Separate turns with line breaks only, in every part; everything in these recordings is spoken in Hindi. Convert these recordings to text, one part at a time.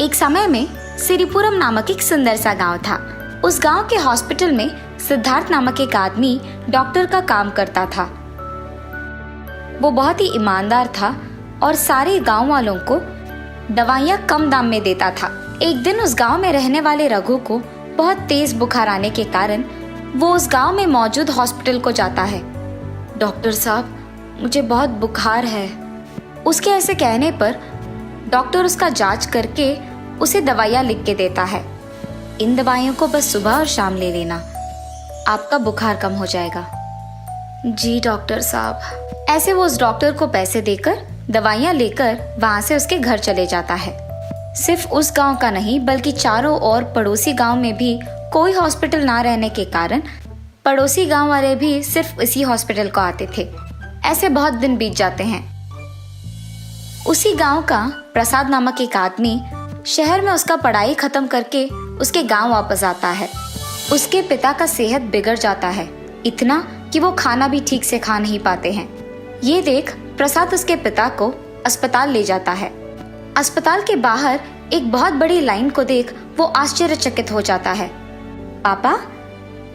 एक समय में सिरिपुरम नामक एक सुंदर सा गांव था। उस गांव के हॉस्पिटल में सिद्धार्थ नामक एक आदमी डॉक्टर का काम करता था। वो बहुत ही ईमानदार था और सारे गांव वालों को दवाइयाँ कम दाम में देता था। एक दिन उस गांव में रहने वाले रघु को बहुत तेज बुखार आने के कारण वो उस गांव में मौजूद हॉस्पिटल को जाता है। डॉक्टर साहब, मुझे बहुत बुखार है। उसके ऐसे कहने पर डॉक्टर उसका जांच करके उसे दवाइयाँ लिख के देता है। इन दवाइयों को बस सुबह और शाम ले लेना, आपका बुखार कम हो जाएगा। जी डॉक्टर साहब। ऐसे वो उस डॉक्टर को पैसे देकर दवाइयाँ लेकर वहाँ से उसके घर चले जाता है। सिर्फ उस गांव का नहीं बल्कि चारों ओर पड़ोसी गांव में भी कोई हॉस्पिटल ना रहने के कारण पड़ोसी गांव वाले भी सिर्फ इसी हॉस्पिटल को आते थे। ऐसे बहुत दिन बीत जाते हैं। उसी गांव का प्रसाद नामक एक आदमी शहर में उसका पढ़ाई खत्म करके उसके गांव वापस आता है। उसके पिता का सेहत बिगड़ जाता है, इतना कि वो खाना भी ठीक से खा नहीं पाते हैं। ये देख प्रसाद उसके पिता को अस्पताल ले जाता है। अस्पताल के बाहर एक बहुत बड़ी लाइन को देख वो आश्चर्यचकित हो जाता है। पापा,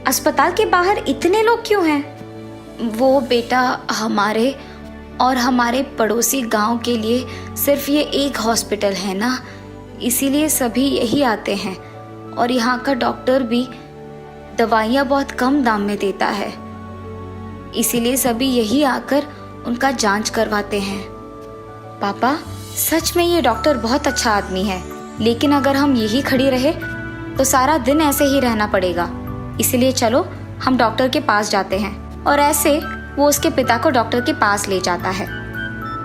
अस्पताल के बाहर इतने लोग क्यों हैं? वो बेटा, हमारे और हमारे पड़ोसी गांव के लिए सिर्फ ये एक हॉस्पिटल है ना, इसीलिए सभी यही आते हैं और यहाँ का डॉक्टर भी दवाइयाँ बहुत कम दाम में देता है, इसीलिए सभी यही आकर उनका जांच करवाते हैं। पापा, सच में ये डॉक्टर बहुत अच्छा आदमी है, लेकिन अगर हम यही खड़ी रहे तो सारा दिन ऐसे ही रहना पड़ेगा, इसलिए चलो हम डॉक्टर के पास जाते हैं। और ऐसे वो उसके पिता को डॉक्टर के पास ले जाता है।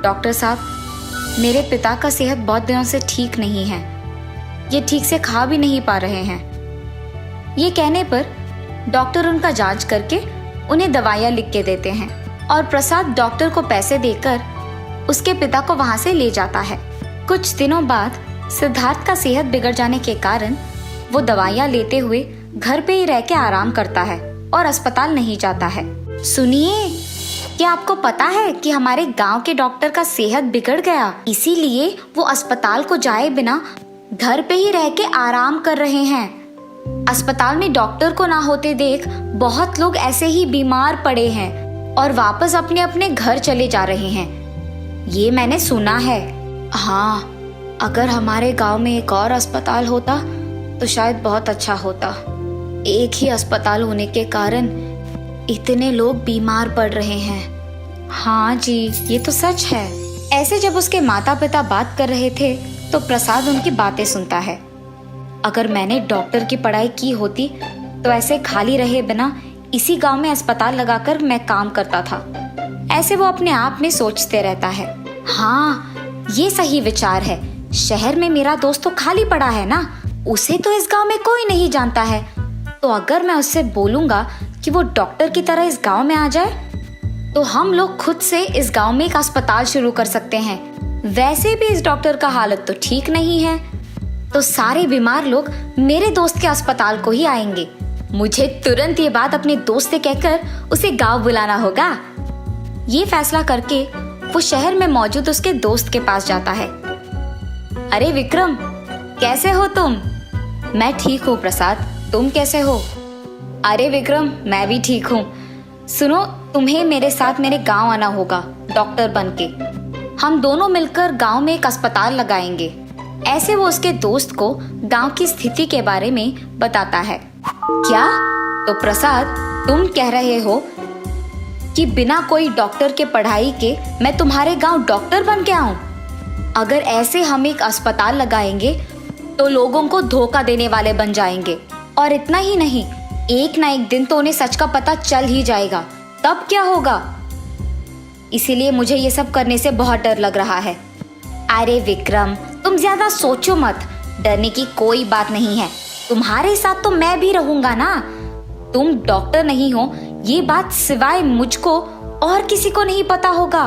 डॉक्टर साहब, मेरे पिता का सेहत बहुत दिनों से ठीक नहीं है, ये ठीक से खा भी नहीं पा रहे हैं। ये कहने पर डॉक्टर उनका जांच करके उन्हें दवाइयाँ लिख के देते हैं और प्रसाद डॉक्टर को पैसे देकर उसके पिता को वहां से ले जाता है। कुछ दिनों बाद सिद्धार्थ का सेहत बिगड़ जाने के कारण वो दवाइयाँ लेते हुए घर पे ही रह के आराम करता है और अस्पताल नहीं जाता है। सुनिए, क्या आपको पता है कि हमारे गांव के डॉक्टर का सेहत बिगड़ गया, इसीलिए वो अस्पताल को जाए बिना घर पे ही रह के आराम कर रहे हैं। अस्पताल में डॉक्टर को ना होते देख बहुत लोग ऐसे ही बीमार पड़े हैं और वापस अपने अपने घर चले जा रहे हैं, ये मैंने सुना है। हाँ, अगर हमारे गांव में एक और अस्पताल होता तो शायद बहुत अच्छा होता। एक ही अस्पताल होने के कारण इतने लोग बीमार पड़ रहे हैं। हाँ जी, ये तो सच है। ऐसे जब उसके माता पिता बात कर रहे थे तो प्रसाद उनकी बातें सुनता है। अगर मैंने डॉक्टर की पढ़ाई की होती तो ऐसे खाली रहे बिना इसी गांव में अस्पताल लगाकर मैं काम करता था, ऐसे वो अपने आप में सोचते रहता है। हाँ, ये सही विचार है। शहर में मेरा दोस्त तो खाली पड़ा है ना, उसे तो इस गांव में कोई नहीं जानता है, तो अगर मैं उससे बोलूंगा कि वो डॉक्टर की तरह इस गांव में आ जाए तो हम लोग खुद से इस गांव में एक अस्पताल शुरू कर सकते हैं। वैसे भी इस डॉक्टर का हालत तो ठीक नहीं है, तो सारे बीमार लोग मेरे दोस्त के अस्पताल को ही आएंगे। मुझे तुरंत ये बात अपने दोस्त से कहकर उसे गांव बुलाना होगा। ये फैसला करके वो शहर में मौजूद उसके दोस्त के पास जाता है। अरे विक्रम, कैसे हो तुम? मैं ठीक हूँ प्रसाद, तुम कैसे हो? अरे विक्रम, मैं भी ठीक हूँ। सुनो, तुम्हें मेरे साथ मेरे गांव आना होगा डॉक्टर बनके। हम दोनों मिलकर गांव में एक अस्पताल लगाएंगे। ऐसे वो उसके दोस्त को गांव की स्थिति के बारे में बताता है। क्या? तो प्रसाद, तुम कह रहे हो कि बिना कोई डॉक्टर के पढ़ाई के मैं तुम्हारे गांव डॉक्टर बन के आऊं? अगर ऐसे हम एक अस्पताल लगाएंगे तो लोगों को धोखा देने वाले बन जाएंगे, और इतना ही नहीं, एक ना एक दिन तो उन्हें सच का पता चल ही जाएगा। तब क्या होगा? इसीलिए मुझे ये सब करने से बहुत डर लग रहा है। अरे विक्रम, तुम ज्यादा सोचो मत, डरने की कोई बात नहीं है। तुम्हारे साथ तो मैं भी रहूंगा ना। तुम डॉक्टर नहीं हो, ये बात सिवाय मुझको और किसी को नहीं पता होगा।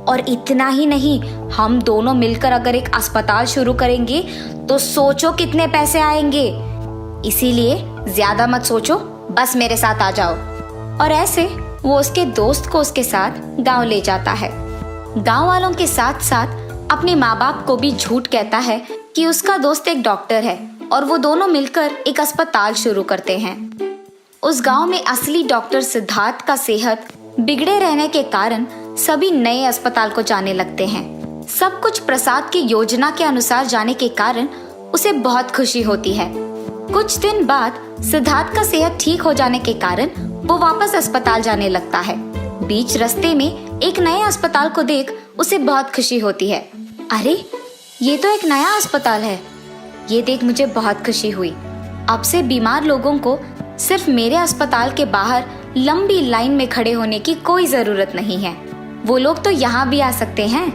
और इतना ही नहीं, हम दोनों मिलकर अगर एक अस्पताल शुरू करेंगे तो सोचो कितने पैसे आएंगे। इसीलिए ज्यादा मत सोचो, बस मेरे साथ आ जाओ। और ऐसे वो उसके दोस्त को उसके साथ गांव ले जाता है। गांव वालों के साथ साथ अपने माँ बाप को भी झूठ कहता है कि उसका दोस्त एक डॉक्टर है और वो दोनों मिलकर एक अस्पताल शुरू करते हैं। उस गांव में असली डॉक्टर सिद्धार्थ का सेहत बिगड़े रहने के कारण सभी नए अस्पताल को जाने लगते हैं। सब कुछ प्रसाद की योजना के अनुसार जाने के कारण उसे बहुत खुशी होती है। कुछ दिन बाद सिद्धार्थ का सेहत ठीक हो जाने के कारण वो वापस अस्पताल जाने लगता है। बीच रास्ते में एक नए अस्पताल को देख उसे बहुत खुशी होती है। अरे, ये तो एक नया अस्पताल है। ये देख मुझे बहुत खुशी हुई। अब से बीमार लोगों को सिर्फ मेरे अस्पताल के बाहर लंबी लाइन में खड़े होने की कोई जरूरत नहीं है। वो लोग तो यहाँ भी आ सकते हैं।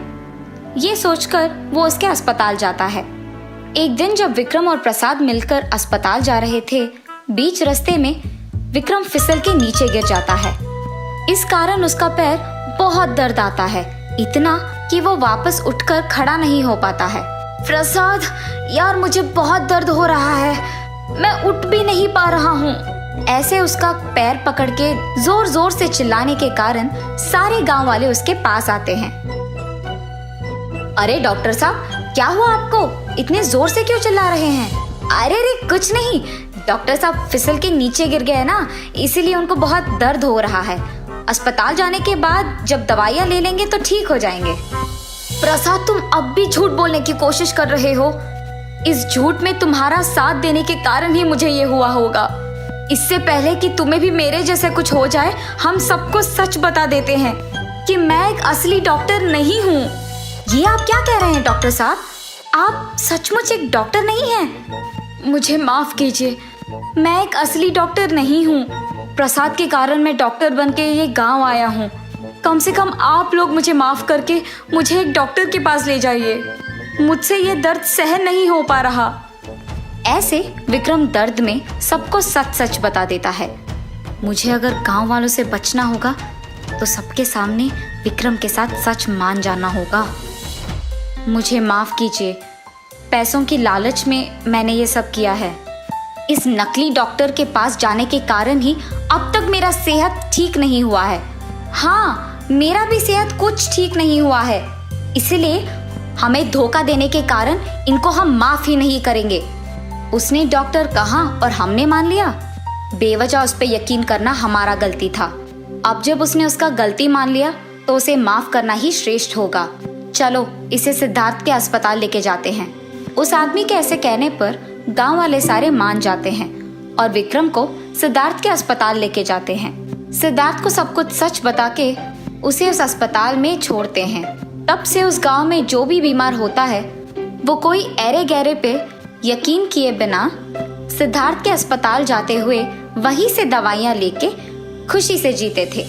ये सोचकर वो उसके अस्पताल जाता है। एक दिन जब विक्रम और प्रसाद मिलकर अस्पताल जा रहे थे, बीच रास्ते में विक्रम फिसल के नीचे गिर जाता है। इस कारण उसका पैर बहुत दर्द आता है, इतना कि वो वापस उठकर खड़ा नहीं हो पाता है। प्रसाद, यार मुझे बहुत दर्द हो रहा है, मैं उठ भी नहीं पा रहा हूँ। ऐसे उसका पैर पकड़ के जोर जोर से चिल्लाने के कारण सारे गांव वाले उसके पास आते हैं। अरे डॉक्टर साहब, क्या हुआ आपको? इतने जोर से क्यों चिल्ला रहे हैं? अरे रे कुछ नहीं, डॉक्टर साहब फिसल के नीचे गिर गए ना, इसीलिए उनको बहुत दर्द हो रहा है। अस्पताल जाने के बाद जब दवाइयाँ ले लेंगे तो ठीक हो जाएंगे। प्रसाद, तुम अब भी झूठ बोलने की कोशिश कर रहे हो। इस झूठ में तुम्हारा साथ देने के कारण ही मुझे ये हुआ होगा। इससे पहले कि तुम्हें भी मेरे जैसे कुछ हो जाए, हम सबको सच बता देते हैं कि मैं एक असली डॉक्टर नहीं हूँ। ये आप क्या कह रहे हैं डॉक्टर साहब? आप सचमुच एक डॉक्टर नहीं हैं? मुझे माफ कीजिए, मैं एक असली डॉक्टर नहीं हूँ। प्रसाद के कारण मैं डॉक्टर बनके ये गांव आया हूँ। कम से कम आप लोग मुझे माफ करके मुझे एक डॉक्टर के पास ले जाइए। मुझसे ये दर्द सहन नहीं हो पा रहा। ऐसे विक्रम दर्द में सबको सच सच बता देता है। मुझे अगर गांव वालों से बचना होगा तो सबके सामने विक्रम के साथ सच मान जाना होगा। मुझे माफ कीजिए, पैसों की लालच में मैंने ये सब किया है। इस नकली डॉक्टर के पास जाने के कारण ही अब तक मेरा सेहत ठीक नहीं हुआ है। हाँ, मेरा भी सेहत कुछ ठीक नहीं हुआ है। इसलिए हमें धोखा देने के कारण इनको हम माफ ही नहीं करेंगे। उसने डॉक्टर कहा और हमने मान लिया। बेवजह उस पर यकीन करना हमारा गलती था। अब जब उसने उसका गलती मान लिया तो उसे माफ करना ही श्रेष्ठ होगा। चलो इसे सिद्धार्थ के अस्पताल लेके जाते हैं। उस आदमी के ऐसे कहने पर गांव वाले सारे मान जाते हैं और विक्रम को सिद्धार्थ के अस्पताल लेके जाते हैं। सिद्धार्थ को सब कुछ सच बता के उसे उस अस्पताल में छोड़ते हैं। तब से उस गांव में जो भी बीमार होता है वो कोई ऐरे गहरे पे यकीन किए बिना सिद्धार्थ के अस्पताल जाते हुए वहीं से दवाइयाँ लेके खुशी से जीते थे।